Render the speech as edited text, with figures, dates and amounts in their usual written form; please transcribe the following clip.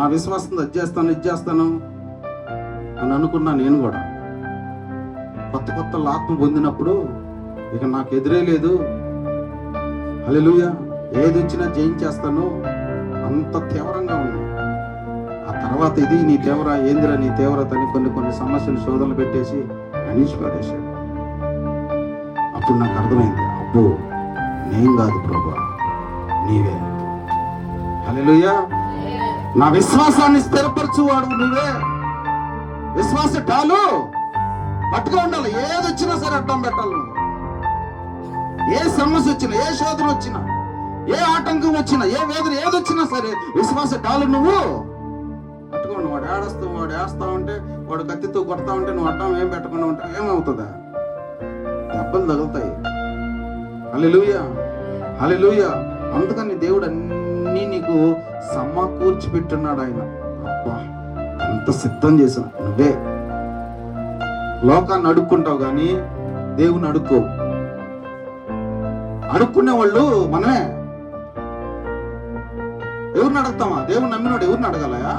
నా విశ్వాసం అది చేస్తాను ఇది చేస్తాను అని అనుకున్నా. నేను కూడా కొత్త ఆత్మ పొందినప్పుడు ఇక నాకు ఎదురే లేదు, హల్లెలూయా, ఏది వచ్చినా జయించేస్తాను, అంత తీవ్రంగా ఉంది. ఆ తర్వాత ఇది నీ తీవ్ర ఏందిరా నీ తీవ్రత అని కొన్ని సమస్యలు శోధనలు పెట్టేసి అణిచిపడేశాడు. అప్పుడు నాకు అర్థమైంది, అబ్బో నేను కాదు ప్రభువా, నీవే. హల్లెలూయా. నా విశ్వాసాన్ని స్థిరపరచువాడు నువ్వే. విశ్వాస డాలు పట్టుగా ఉండాలి. ఏది వచ్చినా సరే అడ్డం పెట్టాలి నువ్వు. ఏ సమస్య వచ్చినా, ఏ శోధన వచ్చినా, ఏ ఆటంకం వచ్చినా, ఏ వేదన ఏదొచ్చినా సరే విశ్వాస డాలు నువ్వు పట్టుకోండి. వాడు వేస్తా ఉంటే, వాడు కత్తితో కొడతా ఉంటే నువ్వు అడ్డం ఏం పెట్టకుండా ఉంటే ఏమవుతుందా? దెబ్బలు తగులుతాయి. హల్లెలూయా, హల్లెలూయా. అందుకని దేవుడు అన్నీ నీకు సమకూర్చి పెట్టున్నాడు ఆయన. అబ్బా ఎంత సిద్ధం చేసిన. నువ్వే లోకాన్ని అడుక్కుంటావు కానీ దేవుని అడుక్కో. అడుక్కునే వాళ్ళు మనమే. ఎవరిని అడుగుతామా? దేవుని నమ్మినోడు ఎవరిని అడగాలయా?